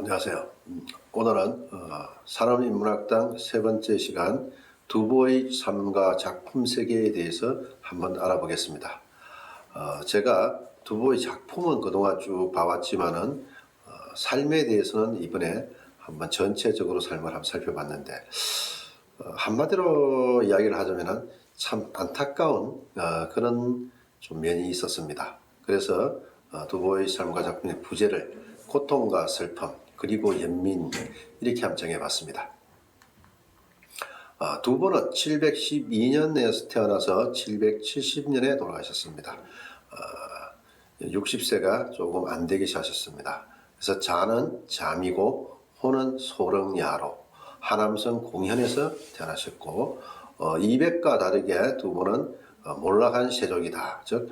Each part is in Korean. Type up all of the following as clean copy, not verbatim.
안녕하세요. 오늘은 산업인문학당 세 번째 시간 두보의 삶과 작품 세계에 대해서 한번 알아보겠습니다. 제가 두보의 작품은 그동안 쭉 봐왔지만은 삶에 대해서는 이번에 한번 전체적으로 삶을 한번 살펴봤는데 한마디로 이야기를 하자면은 참 안타까운 그런 좀 면이 있었습니다. 그래서 두보의 삶과 작품의 부제를 고통과 슬픔 그리고 연민 이렇게 한번 정해봤습니다. 두보는 712년에 태어나서 770년에 돌아가셨습니다. 60세가 조금 안 되게 사셨습니다. 그래서 자는 잠이고 호는 소릉야로 하남성 공현에서 태어나셨고 200과 다르게 두보는 몰락한 세족이다. 즉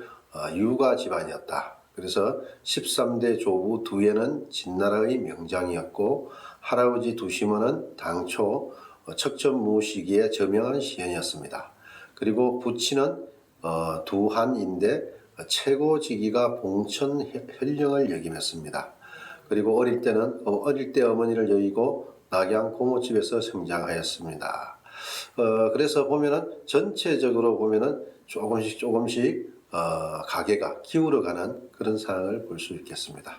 유가 집안이었다. 그래서 13대 조부 두예는 진나라의 명장이었고 할아버지 두시모는 당초 척전무 시기에 저명한 시인이었습니다. 그리고 부친은 두한인데 최고 직위가 봉천 현령을 역임했습니다. 그리고 어릴 때 어머니를 여의고 낙양 고모집에서 성장하였습니다. 그래서 보면은 전체적으로 보면은 조금씩 가계가 기울어가는 그런 상황을 볼 수 있겠습니다.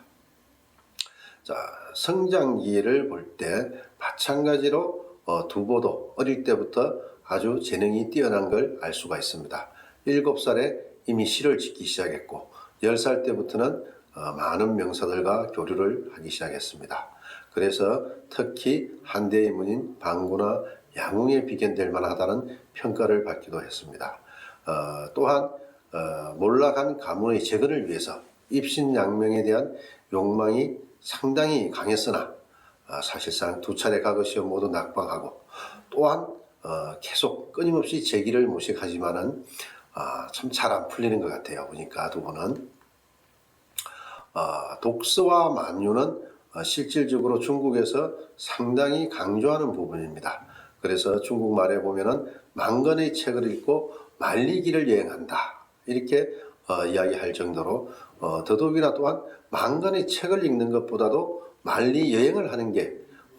자, 성장기를 볼 때 마찬가지로 두보도 어릴 때부터 아주 재능이 뛰어난 걸 알 수가 있습니다. 7살에 이미 시를 짓기 시작했고 10살 때부터는 많은 명사들과 교류를 하기 시작했습니다. 그래서 특히 한대의 문인 방구나 양웅에 비견될 만하다는 평가를 받기도 했습니다. 또한 몰락한 가문의 재건을 위해서 입신양명에 대한 욕망이 상당히 강했으나 사실상 2차례 과거시험 모두 낙방하고 또한 계속 끊임없이 재기를 모색하지만은 참 잘 안 풀리는 것 같아요. 보니까 두보는 독서와 만유는 실질적으로 중국에서 상당히 강조하는 부분입니다. 그래서 중국말에 보면은 만권의 책을 읽고 만리길을 여행한다. 이렇게 이야기할 정도로 더더욱이나 또한 만권의 책을 읽는 것보다도 만리 여행을 하는 게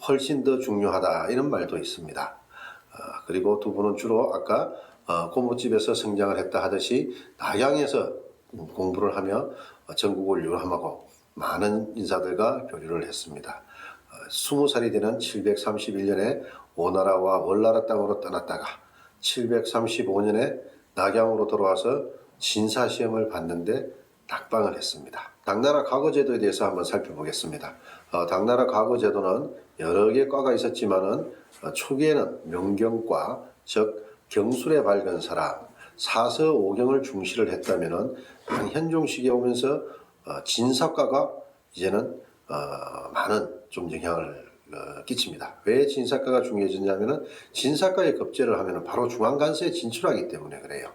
훨씬 더 중요하다. 이런 말도 있습니다. 그리고 두보는 주로 아까 고모집에서 성장을 했다 하듯이 낙양에서 공부를 하며 전국을 유람하고 많은 인사들과 교류를 했습니다. 20살이 되는 731년에 오나라와 월나라 땅으로 떠났다가 735년에 낙양으로 돌아와서 진사시험을 봤는데 낙방을 했습니다. 당나라 과거제도에 대해서 한번 살펴보겠습니다. 당나라 과거제도는 여러 개 과가 있었지만은 초기에는 명경과 즉 경술에 밝은 사람 사서 오경을 중시를 했다면은 현종시기에 오면서 진사과가 이제는 많은 좀 영향을 끼칩니다. 왜 진사과가 중요해졌냐면은 진사과에 급제를 하면은 바로 중앙간세에 진출하기 때문에 그래요.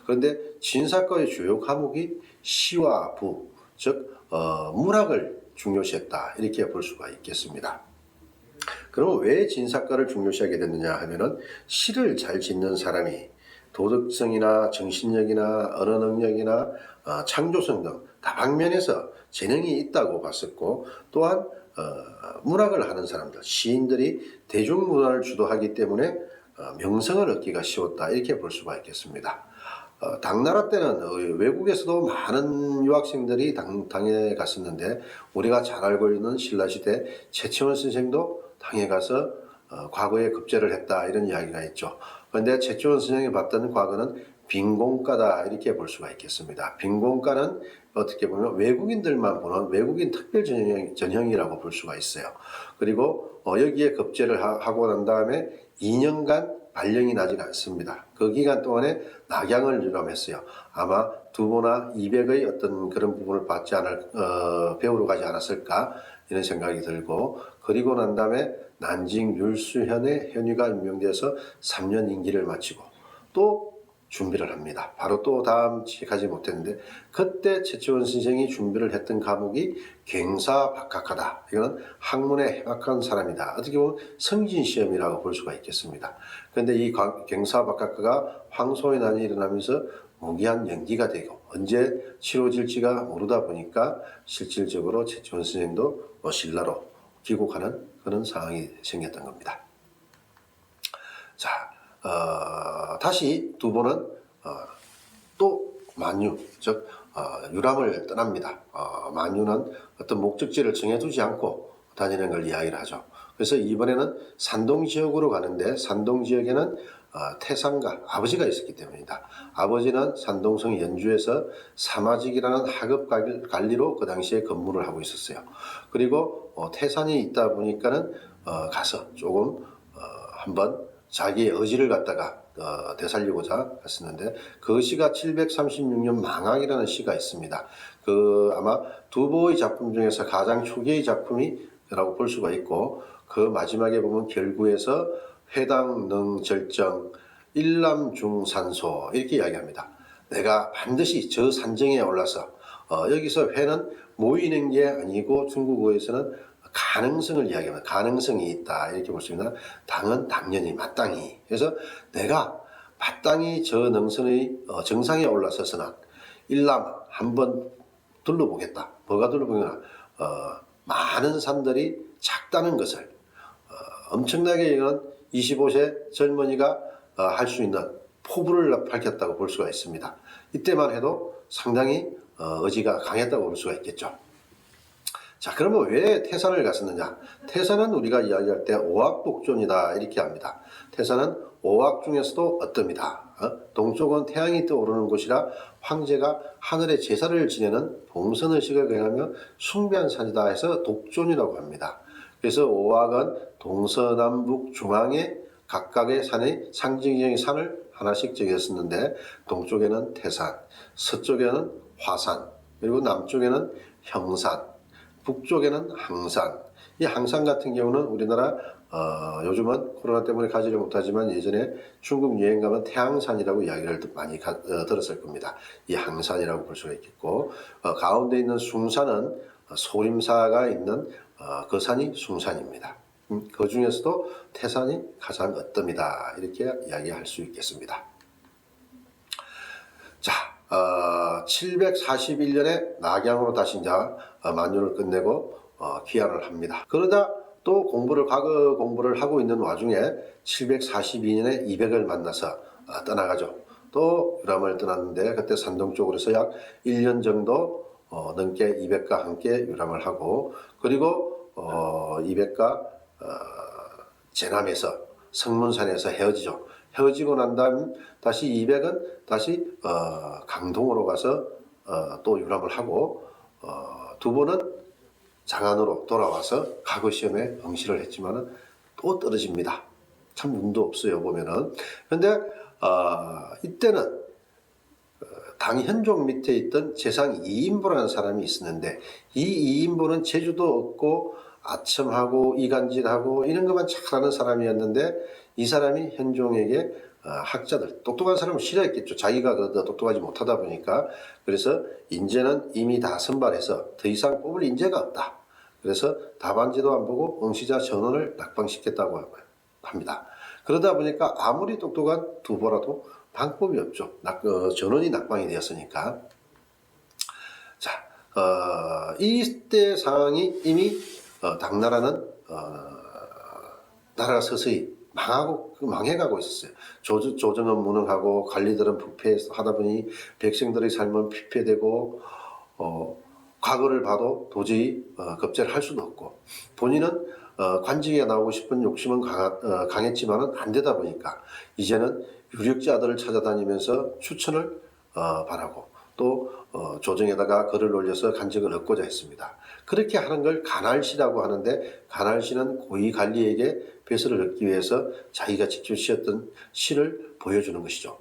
그런데 진사과의 주요 과목이 시와 부, 즉 문학을 중요시했다 이렇게 볼 수가 있겠습니다. 그러면 왜 진사과를 중요시하게 됐느냐 하면은 시를 잘 짓는 사람이 도덕성이나 정신력이나 언어 능력이나 창조성 등 다방면에서 재능이 있다고 봤었고 또한 문학을 하는 사람들, 시인들이 대중문화를 주도하기 때문에 명성을 얻기가 쉬웠다 이렇게 볼 수가 있겠습니다. 당나라 때는 외국에서도 많은 유학생들이 당에 갔었는데 우리가 잘 알고 있는 신라시대 최치원 선생도 당에 가서 과거에 급제를 했다 이런 이야기가 있죠. 그런데 최치원 선생이 봤던 과거는 빈공과다 이렇게 볼 수가 있겠습니다. 빈공과는 어떻게 보면 외국인들만 보는 외국인 특별 전형이라고 볼 수가 있어요. 그리고 여기에 급제를 하고 난 다음에 2년간 발령이 나지 않습니다. 그 기간 동안에 낙양을 유람했어요. 아마 두보나 이백의 어떤 그런 부분을 받지 배우러 가지 않았을까 이런 생각이 들고 그리고 난 다음에 난징 율수현의 현위가 임명돼서 3년 임기를 마치고 또 준비를 합니다. 바로 또 다음 가지 못했는데 그때 최치원 선생이 준비를 했던 과목이 갱사박학하다. 이거는 학문에 해박한 사람이다. 어떻게 보면 성진시험이라고 볼 수가 있겠습니다. 그런데 이 갱사박학가 황소의 난이 일어나면서 무기한 연기가 되고 언제 치러질지가 모르다 보니까 실질적으로 최치원 선생도 신라로 귀국하는 그런 상황이 생겼던 겁니다. 자, 다시 두보는 또 만유, 즉 유람을 떠납니다. 만유는 어떤 목적지를 정해두지 않고 다니는 걸 이야기를 하죠. 그래서 이번에는 산동 지역으로 가는데 산동 지역에는 태상가 아버지가 있었기 때문이다. 아버지는 산동성 연주에서 사마직이라는 하급 관리로 그 당시에 근무를 하고 있었어요. 그리고 태산이 있다 보니까는 가서 조금 한번 자기의 의지를 갖다가 되살리고자 했었는데 그 시가 736년 망학이라는 시가 있습니다. 그 아마 두보의 작품 중에서 가장 초기의 작품이라고 볼 수가 있고 그 마지막에 보면 결구에서 회당 능절정 일남중산소 이렇게 이야기합니다. 내가 반드시 저 산정에 올라서 여기서 회는 모이는 게 아니고 중국어에서는 가능성을 이야기합니다. 가능성이 있다 이렇게 볼 수 있나? 당은 당연히 마땅히. 그래서 내가 마땅히 저 능선의 정상에 올라서서는 일남 한번 둘러보겠다. 뭐가 둘러보겠나? 많은 산들이 작다는 것을 엄청나게 이런 25세 젊은이가 할 수 있는 포부를 밝혔다고 볼 수가 있습니다. 이때만 해도 상당히 의지가 강했다고 볼 수가 있겠죠. 자, 그러면 왜 태산을 갔었느냐? 태산은 우리가 이야기할 때 오악독존이다 이렇게 합니다. 태산은 오악 중에서도 어뜸이다. 동쪽은 태양이 떠오르는 곳이라 황제가 하늘에 제사를 지내는 봉선의식을 경하며 숭배한 산이다 해서 독존이라고 합니다. 그래서 오악은 동서남북 중앙에 각각의 산의 상징적인 산을 하나씩 정했었는데 동쪽에는 태산, 서쪽에는 화산, 그리고 남쪽에는 형산, 북쪽에는 항산. 이 항산 같은 경우는 우리나라 요즘은 코로나 때문에 가지를 못하지만 예전에 중국 여행 가면 태항산이라고 이야기를 많이 들었을 겁니다. 이 항산이라고 볼 수가 있겠고 가운데 있는 숭산은 소림사가 있는 그 산이 숭산입니다. 그 중에서도 태산이 가장 어뜸이다 이렇게 이야기할 수 있겠습니다. 자, 741년에 낙양으로 다시 이제 만유를 끝내고 귀환을 합니다. 그러다 또 과거 공부를 하고 있는 와중에 742년에 이백을 만나서 떠나가죠. 또 유람을 떠났는데 그때 산동 쪽으로서 약 1년 정도 넘게 이백과 함께 유람을 하고 그리고 이백과 제남에서 성문산에서 헤어지죠. 헤어지고 난 다음 다시 이백은 다시 강동으로 가서 또 유람을 하고 두보는 장안으로 돌아와서 과거 시험에 응시를 했지만은 또 떨어집니다. 참 운도 없어요 보면은. 그런데 이때는 당 현종 밑에 있던 재상 이인보라는 사람이 있었는데 이 이인보는 재주도 없고 아첨하고 이간질하고 이런 것만 잘하는 사람이었는데 이 사람이 현종에게 학자들 똑똑한 사람을 싫어했겠죠. 자기가 똑똑하지 못하다 보니까. 그래서 인재는 이미 다 선발해서 더 이상 뽑을 인재가 없다. 그래서 답안지도 안 보고 응시자 전원을 낙방시켰다고 합니다. 그러다 보니까 아무리 똑똑한 두보라도 방법이 없죠. 전원이 낙방이 되었으니까. 자, 이때 상황이 이미 당나라는 나라가 서서히 망해가고 있었어요. 조정은 무능하고 관리들은 부패하다 보니 백성들의 삶은 피폐되고 과거를 봐도 도저히 급제를 할 수도 없고 본인은 관직에 나오고 싶은 욕심은 강했지만은 안 되다 보니까 이제는 유력자들을 찾아다니면서 추천을 바라고 또 조정에다가 글을 올려서 간직을 얻고자 했습니다. 그렇게 하는 걸 간할시라고 하는데 간할시는 고위 관리에게 배설을 얻기 위해서 자기가 직접 쓰였던 시를 보여주는 것이죠.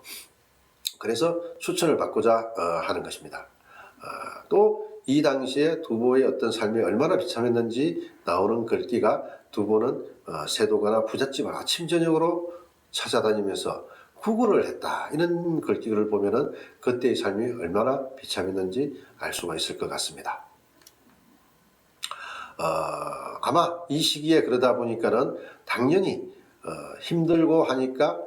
그래서 추천을 받고자 하는 것입니다. 또 이 당시에 두보의 어떤 삶이 얼마나 비참했는지 나오는 글귀가 두보는 세도가나 부잣집을 아침 저녁으로 찾아다니면서 구걸을 했다. 이런 글귀를 보면은 그때의 삶이 얼마나 비참했는지 알 수가 있을 것 같습니다. 아마 이 시기에 그러다 보니까는 당연히 힘들고 하니까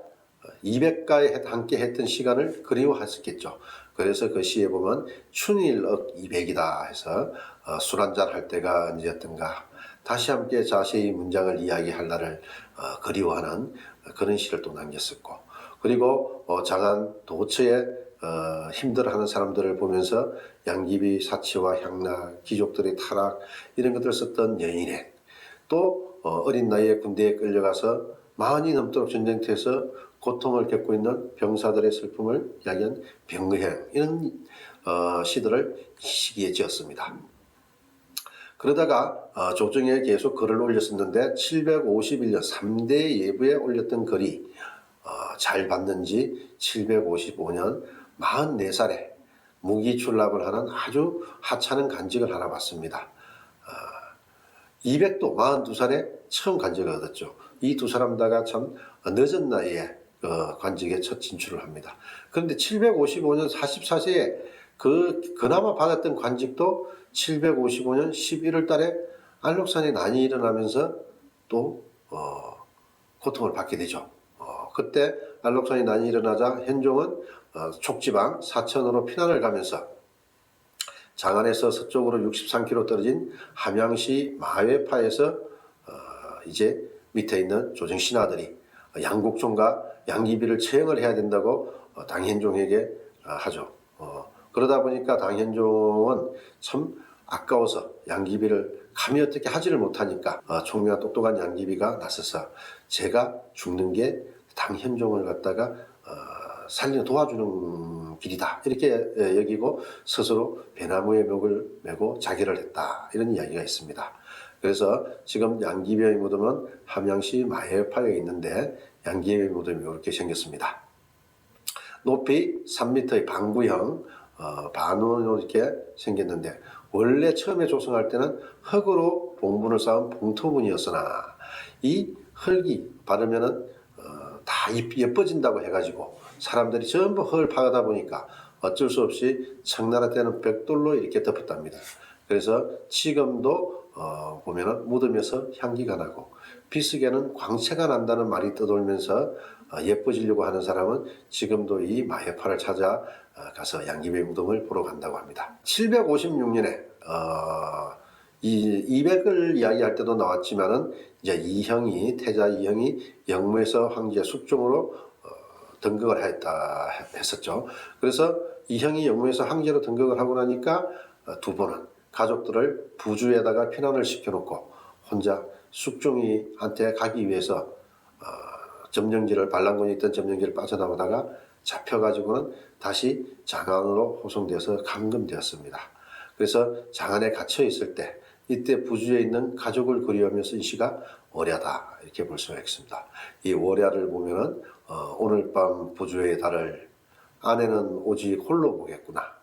200가에 함께 했던 시간을 그리워했었겠죠. 그래서 그 시에 보면 춘일억 200이다 해서 술 한잔 할 때가 언제였던가 다시 함께 자세히 문장을 이야기할 날을 그리워하는 그런 시를 또 남겼었고, 그리고 장안 도처에 힘들어하는 사람들을 보면서 양귀비 사치와 향락, 귀족들의 타락 이런 것들을 썼던 여인의, 또 어린 나이에 군대에 끌려가서 많이 넘도록 전쟁터에서 고통을 겪고 있는 병사들의 슬픔을 이야기한 병거행, 이런 시들을 이 시기에 지었습니다. 그러다가 조정에 계속 글을 올렸었는데 751년 3대 예부에 올렸던 글이 잘 봤는지 755년 44살에 무기출납을 하는 아주 하찮은 간직을 하나 받습니다. 200도 42살에 처음 간직을 얻었죠. 이 두 사람 다가 참 늦은 나이에 관직에 첫 진출을 합니다. 그런데 755년 44세에 그나마 받았던 관직도 755년 11월 달에 안록산에 난이 일어나면서 또 고통을 받게 되죠. 그때 안록산에 난이 일어나자 현종은 촉지방 사천으로 피난을 가면서 장안에서 서쪽으로 63km 떨어진 함양시 마회파에서 이제 밑에 있는 조정 신하들이 양국종과 양귀비를 처형을 해야 된다고 당현종에게 하죠. 그러다 보니까 당현종은 참 아까워서 양귀비를 감히 어떻게 하지를 못하니까 총명한 똑똑한 양귀비가 나서서 제가 죽는 게 당현종을 갖다가 살리는 도와주는 길이다 이렇게 여기고 스스로 배나무에 멱을 메고 자결을 했다, 이런 이야기가 있습니다. 그래서 지금 양귀비의 무덤은 함양시 마해파에 있는데 양귀비의 무덤이 이렇게 생겼습니다. 높이 3m의 방구형 반원으로 이렇게 생겼는데, 원래 처음에 조성할 때는 흙으로 봉분을 쌓은 봉토문이었으나 이 흙이 바르면은 다 예뻐진다고 해가지고 사람들이 전부 흙을 파가다 보니까 어쩔 수 없이 청나라 때는 벽돌로 이렇게 덮었답니다. 그래서 지금도 보면은 무덤에서 향기가 나고 비스개는 광채가 난다는 말이 떠돌면서 예뻐지려고 하는 사람은 지금도 이 마해파를 찾아 가서 양귀비 무덤을 보러 간다고 합니다. 756년에 이 200을 이야기할 때도 나왔지만은 이제 태자 이형이 영무에서 황제 숙종으로 등극을 했었죠. 그래서 이형이 영무에서 황제로 등극을 하고 나니까 두 번은 가족들을 부주에다가 피난을 시켜놓고 혼자 숙종이한테 가기 위해서 점령지를, 반란군이 있던 점령지를 빠져나오다가 잡혀가지고는 다시 장안으로 호송돼서 감금되었습니다. 그래서 장안에 갇혀 있을 때 이때 부주에 있는 가족을 그리워하며 쓴 시가 월야다, 이렇게 볼 수가 있습니다. 이 월야를 보면은 오늘 밤 부주의 달을 아내는 오직 홀로 보겠구나.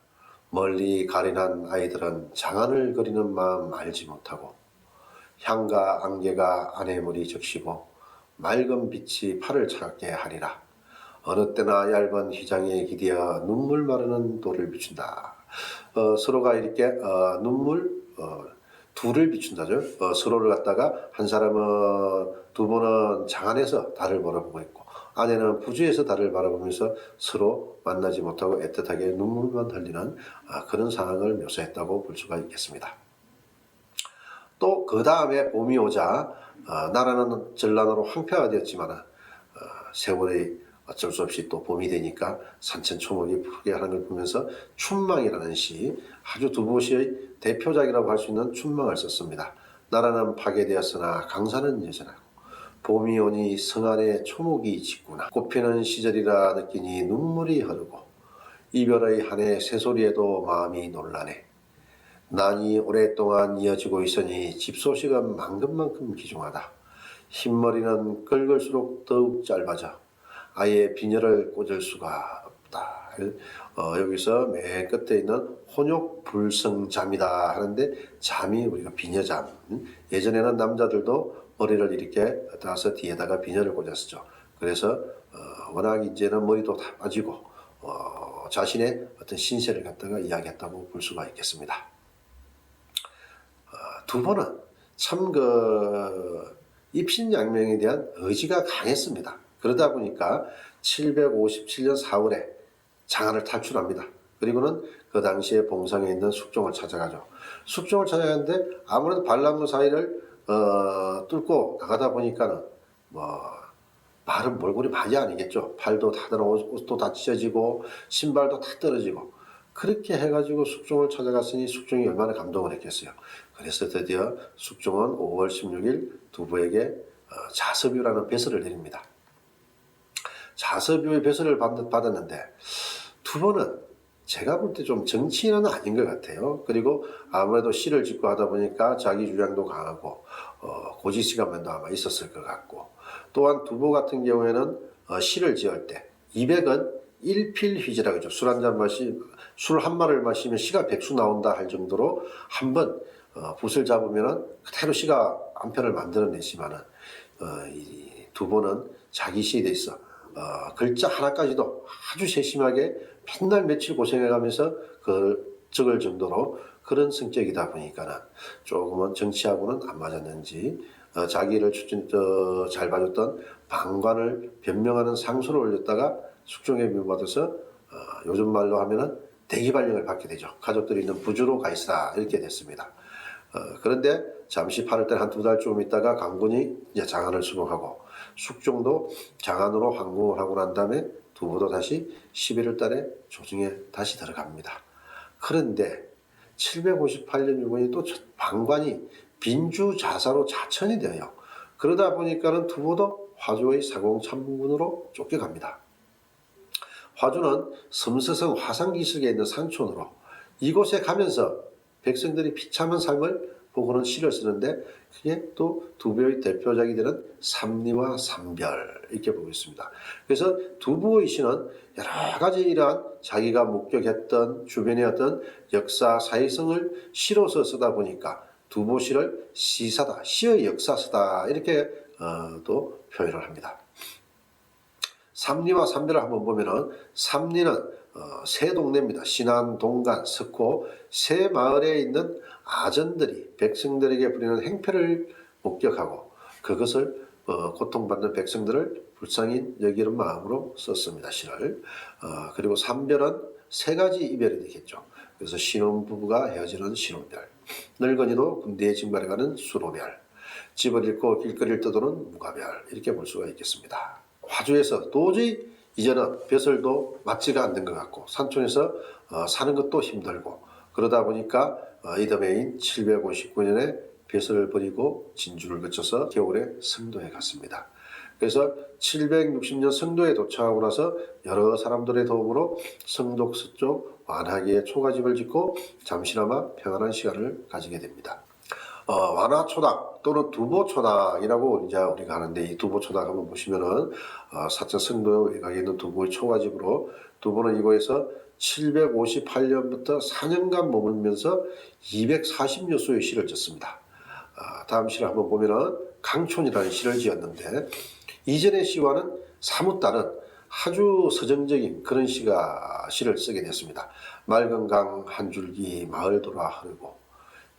멀리 가련한 아이들은 장안을 그리는 마음 알지 못하고 향과 안개가 아내 머리 적시고 맑은 빛이 팔을 차갑게 하리라. 어느 때나 얇은 휘장에 기대어 눈물 마르는 돌을 비춘다. 서로가 이렇게 둘을 비춘다죠. 서로를 갖다가 한 사람은, 두 분은 장안에서 달을 바라보고 있고 아내는 부주에서 달을 바라보면서 서로 만나지 못하고 애틋하게 눈물만 흘리는 그런 상황을 묘사했다고 볼 수가 있겠습니다. 또 그 다음에 봄이 오자 나라는 전란으로 황폐가 되었지만 세월이 어쩔 수 없이 또 봄이 되니까 산천초목이 푸르게 하는 걸 보면서 춘망이라는 시, 아주 두부시의 대표작이라고 할 수 있는 춘망을 썼습니다. 나라는 파괴되었으나 강산은 여전하고 봄이 오니 성안에 초목이 짙구나. 꽃피는 시절이라 느끼니 눈물이 흐르고 이별의 한 해 새소리에도 마음이 놀라네. 난이 오랫동안 이어지고 있으니 집 소식은 만큼만큼 귀중하다. 흰머리는 긁을수록 더욱 짧아져 아예 비녀를 꽂을 수가 없다. 여기서 맨 끝에 있는 혼욕불성잠이다 하는데, 잠이 우리가 비녀잠. 예전에는 남자들도 머리를 이렇게 따서 뒤에다가 비녀를 꽂았었죠. 그래서 워낙 이제는 머리도 다 빠지고 자신의 어떤 신세를 갖다가 이야기했다고 볼 수가 있겠습니다. 두 번은 참 입신양명에 대한 의지가 강했습니다. 그러다 보니까 757년 4월에 장안을 탈출합니다. 그리고는 그 당시에 봉상에 있는 숙종을 찾아가죠. 숙종을 찾아가는데 아무래도 반란군 사이를 뚫고 나가다 보니까는 뭐 말은 몰골이 말이 아니겠죠. 발도 다 들어 옷도 다 찢어지고 신발도 다 떨어지고 그렇게 해가지고 숙종을 찾아갔으니 숙종이 얼마나 감동을 했겠어요. 그래서 드디어 숙종은 5월 16일 두부에게 자섭유라는 배설을 내립니다. 자섭유의 배설을 받았는데 두부는 제가 볼 때 좀 정치인은 아닌 것 같아요. 그리고 아무래도 시를 짓고 하다 보니까 자기 주장도 강하고 고지식감도 아마 있었을 것 같고, 또한 두부 같은 경우에는 시를 지을 때 200은 일필휘지라고 하죠. 술 한 마를 마시면 시가 100수 나온다 할 정도로 한번 붓을 잡으면은 그대로 시가 한 편을 만들어내지만은 이 두부는 자기 시에 대해서 글자 하나까지도 아주 세심하게 맨날 며칠 고생해가면서 그 적을 정도로 그런 성격이다 보니까는 조금은 정치하고는 안 맞았는지 자기를 잘 봐줬던 방관을 변명하는 상소를 올렸다가 숙종에 미움받아서 요즘 말로 하면은 대기발령을 받게 되죠. 가족들이 있는 부주로 가 있으라 이렇게 됐습니다. 그런데 잠시 8월 때 한 2달쯤 있다가 강군이 이제 장안을 수복하고 숙종도 장안으로 항공을 하고 난 다음에 두부도 다시 11월 달에 조정에 다시 들어갑니다. 그런데 758년 유군이 또 방관이 빈주자사로 자천이 되어요. 그러다 보니까는 두부도 화주의 사공참군으로 쫓겨갑니다. 화주는 섬서성 화산기슭에 있는 산촌으로 이곳에 가면서 백성들이 비참한 삶을 보고는 시를 쓰는데 그게 또 두부의 대표작이 되는 삼리와 삼별 이렇게 보고 있습니다. 그래서 두부의 시는 여러 가지 이러한 자기가 목격했던 주변의 어떤 역사 사회성을 시로서 쓰다 보니까 두부시를 시사다, 시의 역사서다 이렇게 또 표현을 합니다. 삼리와 삼별을 한번 보면은 삼리는 세 동네입니다. 신안, 동간, 석호 세 마을에 있는 아전들이 백성들에게 부리는 행패를 목격하고 그것을 고통받는 백성들을 불쌍히 여기는 마음으로 썼습니다. 시를. 그리고 삼별은 세 가지 이별이 되겠죠. 그래서 신혼부부가 헤어지는 신혼별, 늙은이도 군대에 징발해가는 수로별, 집을 잃고 길거리를 떠도는 무가별 이렇게 볼 수가 있겠습니다. 화주에서 도저히 이제는 벼슬도 맞지가 않는 것 같고 산촌에서 사는 것도 힘들고 그러다 보니까 이듬해인 759년에 벼슬을 버리고 진주를 거쳐서 겨울에 성도에 갔습니다. 그래서 760년 성도에 도착하고 나서 여러 사람들의 도움으로 성독 서쪽 완하기에 초가집을 짓고 잠시나마 평안한 시간을 가지게 됩니다. 완화초당 또는 두보초당이라고 이제 우리가 하는데 이 두보초당 한번 보시면은 사천 성도 외곽에 있는 두보의 초가집으로 두보는 이곳에서 758년부터 4년간 머물면서 240여 수의 시를 짓습니다. 다음 시를 한번 보면은 강촌이라는 시를 지었는데 이전의 시와는 사뭇 다른 아주 서정적인 그런 시를 쓰게 됐습니다. 맑은 강 한 줄기 마을 돌아 흐르고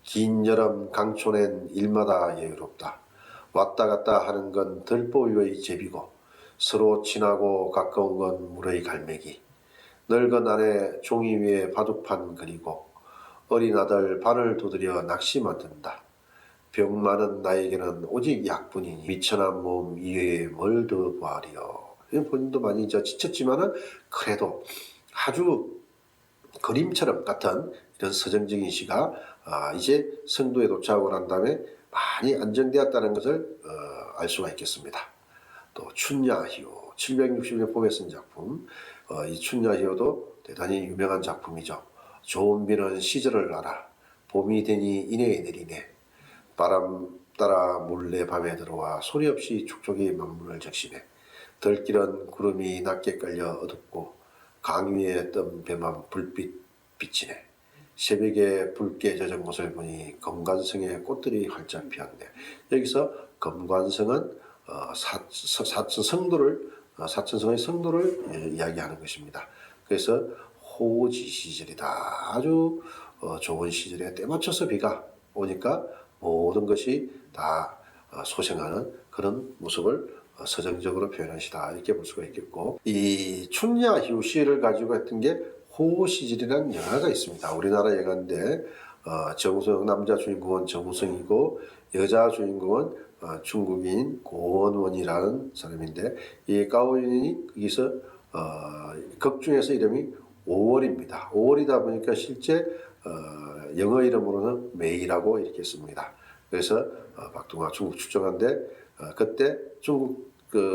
긴 여름 강촌엔 일마다 여유롭다. 왔다 갔다 하는 건 들보위의 제비고 서로 친하고 가까운 건 물의 갈매기. 늙은 아내 종이 위에 바둑판 그리고 어린 아들 바늘 두드려 낚시 만든다. 병 많은 나에게는 오직 약뿐이니 미천한 몸 이외에 뭘 더 구하리요. 본인도 많이 지쳤지만은 그래도 아주 그림처럼 같은 이런 서정적인 시가 이제 성도에 도착하고 난 다음에 많이 안정되었다는 것을 알 수가 있겠습니다. 또 춘야희호 760년 봄에 쓴 작품, 이 춘야희호도 대단히 유명한 작품이죠. 좋은 비는 시절을 알아 봄이 되니 이내에 내리네. 바람 따라 몰래 밤에 들어와 소리 없이 촉촉이 만문을 적시네. 들길은 구름이 낮게 깔려 어둡고 강 위에 뜬 배만 불빛 비치네. 새벽에 붉게 젖은 곳을 보니 검관성의 꽃들이 활짝 피었네. 여기서 검관성은 사천성의 성도를 이야기하는 것입니다. 그래서 호지 시절이다. 아주 좋은 시절에 때맞춰서 비가 오니까 모든 것이 다 소생하는 그런 모습을 서정적으로 표현한 시다 이렇게 볼 수가 있겠고, 이 춘야희우 시를 가지고 했던 게 호시질이라는 영화가 있습니다. 우리나라 영화인데 정우성 남자 주인공은 정우성이고 여자 주인공은 중국인 고원원이라는 사람인데 이 가오윤이 거기서 극 중에서 이름이 5월입니다. 5월이다 보니까 실제 영어 이름으로는 메이라고 이렇게 씁니다. 그래서 박동화 중국 출정한데 그때 중국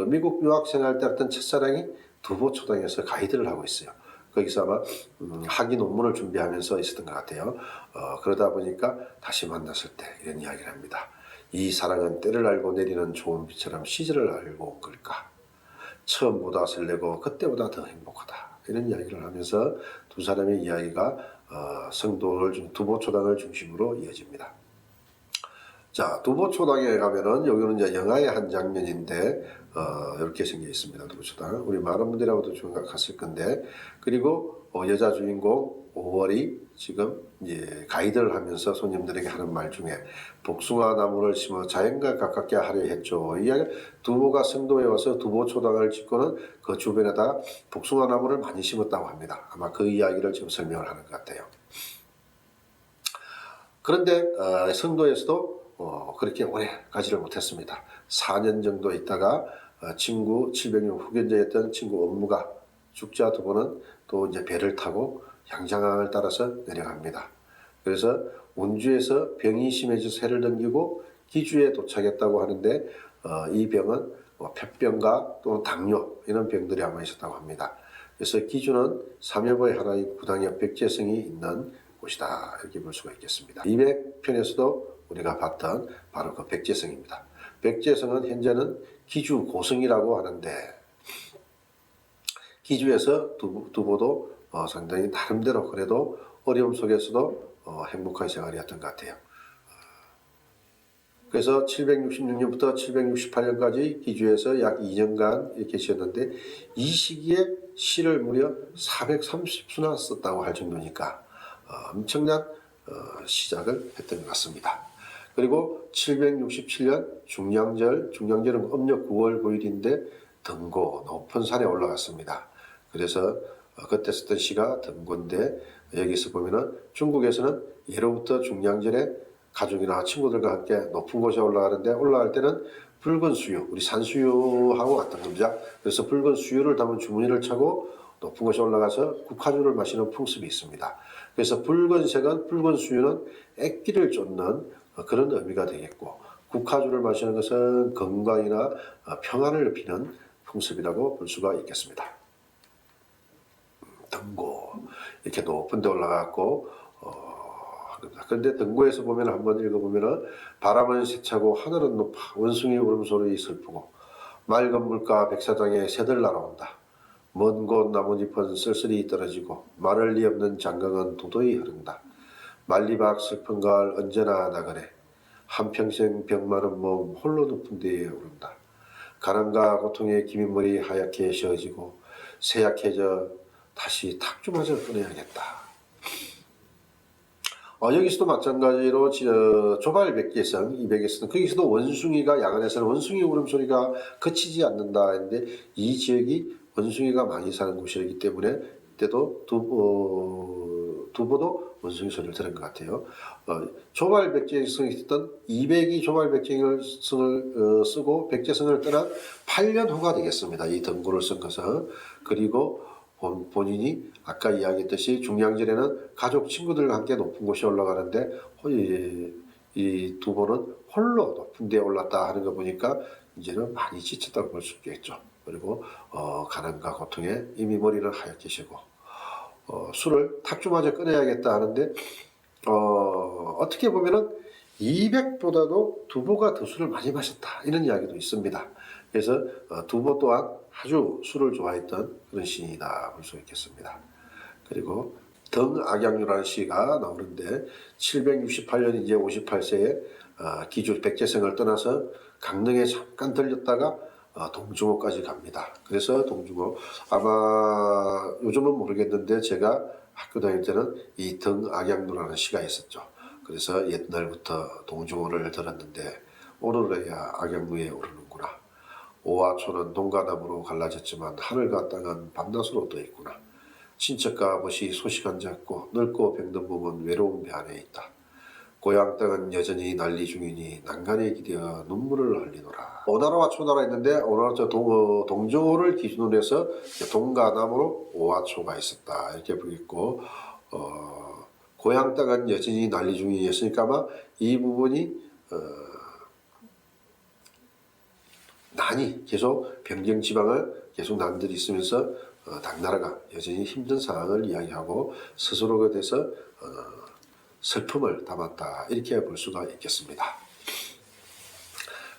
미국 유학 생활 때 했던 첫사랑이 두보초당에서 가이드를 하고 있어요. 거기서 아마 학위 논문을 준비하면서 있었던 것 같아요. 그러다 보니까 다시 만났을 때 이런 이야기를 합니다. 이 사랑은 때를 알고 내리는 좋은 비처럼 시절을 알고 온 걸까? 처음보다 설레고 그때보다 더 행복하다. 이런 이야기를 하면서 두 사람의 이야기가 성도를 두보초당을 중심으로 이어집니다. 자, 두보초당에 가면은 여기는 이제 영화의 한 장면인데 이렇게 생겨 있습니다. 두보초당. 우리 많은 분들하고도 갔을 건데 그리고 여자 주인공 5월이 지금 이제 가이드를 하면서 손님들에게 하는 말 중에 복숭아 나무를 심어 자연과 가깝게 하려 했죠. 이 이야기 두보가 성도에 와서 두보초당을 짓고는 그 주변에다가 복숭아 나무를 많이 심었다고 합니다. 아마 그 이야기를 지금 설명을 하는 것 같아요. 그런데 성도에서도 그렇게 오래 가지를 못했습니다. 4년 정도 있다가 친구 700년 후견자였던 친구 업무가 죽자 두보는 또 이제 배를 타고 양장항을 따라서 내려갑니다. 그래서 운주에서 병이 심해져서 해를 넘기고 기주에 도착했다고 하는데 이 병은 폐병과 또는 당뇨 이런 병들이 아마 있었다고 합니다. 그래서 기주는 삼여보의 하나인 구당역 백제성이 있는 곳이다 이렇게 볼 수가 있겠습니다. 200편에서도 우리가 봤던 바로 그 백제성입니다. 백제성은 현재는 기주 고성이라고 하는데 기주에서 두보도 상당히 나름대로 그래도 어려움 속에서도 행복한 생활이었던 것 같아요. 그래서 766년부터 768년까지 기주에서 약 2년간 이렇게 지었는데 이 시기에 시를 무려 430수나 썼다고 할 정도니까 엄청난 시작을 했던 것 같습니다. 그리고 767년 중량절은 음력 9월 9일인데 등고 높은 산에 올라갔습니다. 그래서 그때 썼던 시가 등고인데 여기서 보면은 중국에서는 예로부터 중량절에 가족이나 친구들과 함께 높은 곳에 올라가는데 올라갈 때는 붉은 수유, 우리 산수유하고 같은 겁니다. 그래서 붉은 수유를 담은 주머니를 차고 높은 곳에 올라가서 국화주를 마시는 풍습이 있습니다. 그래서 붉은색은 붉은 수유는 액기를 쫓는 그런 의미가 되겠고 국화주를 마시는 것은 건강이나 평안을 높이는 풍습이라고 볼 수가 있겠습니다. 등고 이렇게 높은 데 올라갔고 그런데 등고에서 보면 한번 읽어보면 바람은 세차고 하늘은 높아 원숭이 울음소리 슬프고 맑은 물가 백사장에 새들 날아온다. 먼 곳 나뭇잎은 쓸쓸히 떨어지고 마를 리 없는 장강은 도도히 흐른다. 말리박 슬픈 가을 언제나 나그네 한평생 병 많은 몸 홀로 높은 데에 오른다. 가난과 고통의 기민머리 하얗게 셔지고 새약해져 다시 탁주마저 꺼내야겠다. 여기서도 마찬가지로 조발백제성 200에서는 거기서도 원숭이가 야간에서는 원숭이 울음소리가 그치지 않는다 했는데 이 지역이 원숭이가 많이 사는 곳이기 때문에 이때도 두보도 원숭이 소리를 들은 것 같아요. 조발백제성이 있었던 200이 조발백제성을 쓰고 백제성을 떠난 8년 후가 되겠습니다. 이 등고를 쓴 것은. 그리고 본인이 아까 이야기했듯이 중량절에는 가족 친구들과 함께 높은 곳에 올라가는데 이 두보는 홀로 높은 데에 올랐다 하는 거 보니까 이제는 많이 지쳤다고 볼 수 있겠죠. 그리고 가난과 고통에 이미 머리를 하얗게 쉬고 술을 탁주마저 끊어야겠다 하는데 어떻게 보면은 200보다도 두보가 더 술을 많이 마셨다 이런 이야기도 있습니다. 그래서 두보 또한 아주 술을 좋아했던 그런 시인이다 볼 수 있겠습니다. 그리고 등악양류라는 시가 나오는데 768년 이제 58세에 기주 백제성을 떠나서 강릉에 잠깐 들렸다가 동중호까지 갑니다. 그래서 동중호 아마 요즘은 모르겠는데 제가 학교 다닐 때는 이 등악양류라는 시가 있었죠. 그래서 옛날부터 동중호를 들었는데 오르래야 악양루에 오르는구나. 오와 초는 동가나무로 갈라졌지만 하늘과 땅은 밤낮으로 떠 있구나. 친척과 아버지 소식 안 잡고 늙고 병든 몸은 외로운 배 안에 있다. 고향 땅은 여전히 난리 중이니 난간에 기대어 눈물을 흘리노라. 오나라와 초나라 있는데 오나라 동조를 기준으로 해서 동가남으로 오와 초가 있었다 이렇게 보겠고 고향 땅은 여전히 난리 중이었으니까 아마 이 부분이 난이 계속 병정 지방을 계속 난들이 있으면서 당나라가 여전히 힘든 상황을 이야기하고 스스로에 대해서 슬픔을 담았다 이렇게 볼 수가 있겠습니다.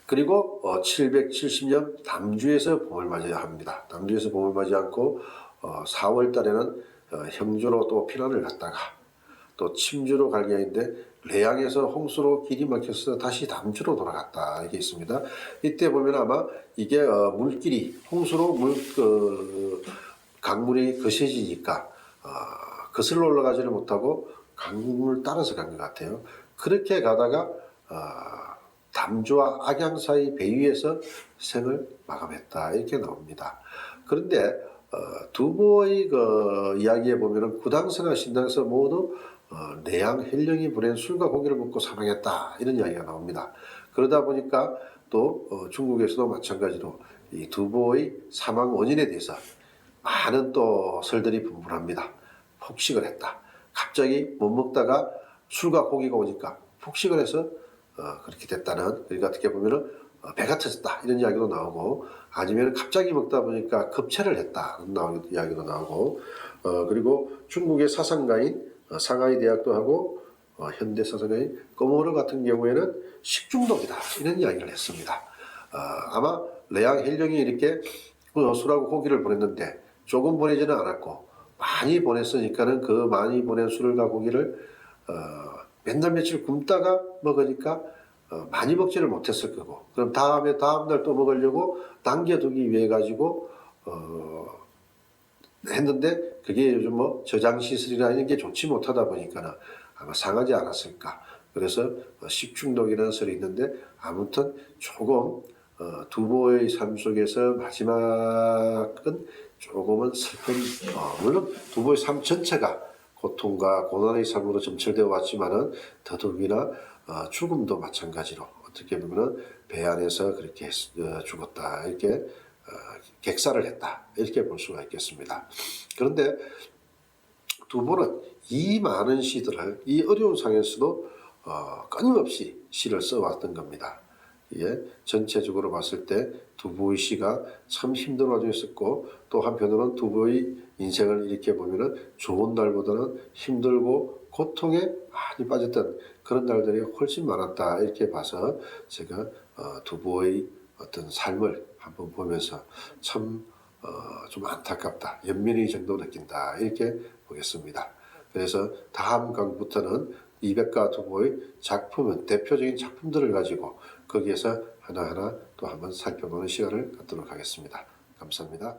그리고 770년 담주에서 봄을 맞이해야 합니다. 담주에서 봄을 맞이 않고 4월 달에는 형주로 또 피난을 갔다가 또 침주로 갈 계획인데 레양에서 홍수로 길이 막혀서 다시 담주로 돌아갔다 이게 있습니다. 이때 보면 아마 이게 물길이 홍수로 강물이 거세지니까 거슬러 올라가지를 못하고 강물을 따라서 간 것 같아요. 그렇게 가다가 담주와 악양 사이 배 위에서 생을 마감했다 이렇게 나옵니다. 그런데 두보의 이야기에 보면은 구당서나 신당서 모두 내양 헬령이 보낸 술과 고기를 먹고 사망했다 이런 이야기가 나옵니다. 그러다 보니까 또 중국에서도 마찬가지로 이 두보의 사망 원인에 대해서 많은 또 설들이 분분합니다. 폭식을 했다. 갑자기 못 먹다가 술과 고기가 오니까 폭식을 해서 그렇게 됐다는, 그러니까 어떻게 보면은 배가 터졌다 이런 이야기도 나오고, 아니면 갑자기 먹다 보니까 급체를 했다 이런 이야기도 나오고, 그리고 중국의 사상가인 상하이 대학도 하고 현대 사상가인 꺼모르 같은 경우에는 식중독이다 이런 이야기를 했습니다. 아마 레양 헬령이 이렇게 술하고 고기를 보냈는데 조금 보내지는 않았고 많이 보냈으니까는 그 많이 보낸 술과 고기를 맨날 며칠 굶다가 먹으니까 많이 먹지를 못했을 거고, 그럼 다음날 또 먹으려고 남겨두기 위해 가지고 했는데 그게 요즘 뭐 저장 시설이나 이런 게 좋지 못하다 보니까는 아마 상하지 않았을까. 그래서 식중독이라는 설이 있는데, 아무튼 조금 두보의 삶 속에서 마지막은 조금은 슬픈, 물론 두보의 삶 전체가 고통과 고난의 삶으로 점철되어 왔지만은 더더욱이나 죽음도 마찬가지로 어떻게 보면은 배 안에서 그렇게 죽었다 이렇게 객사를 했다 이렇게 볼 수가 있겠습니다. 그런데 두보는 이 많은 시들을 이 어려운 상황에서도 끊임없이 시를 써왔던 겁니다. 이게 전체적으로 봤을 때 두보의 시가 참 힘든 와중이었고, 또 한편으로는 두보의 인생을 이렇게 보면은 좋은 날보다는 힘들고 고통에 많이 빠졌던 그런 날들이 훨씬 많았다 이렇게 봐서 제가 두보의 어떤 삶을 한번 보면서 참 좀 안타깝다, 연민의 정도 느낀다 이렇게 보겠습니다. 그래서 다음 강부터는 이백가 두보의 작품은 대표적인 작품들을 가지고 거기에서 하나하나 또 한번 살펴보는 시간을 갖도록 하겠습니다. 감사합니다.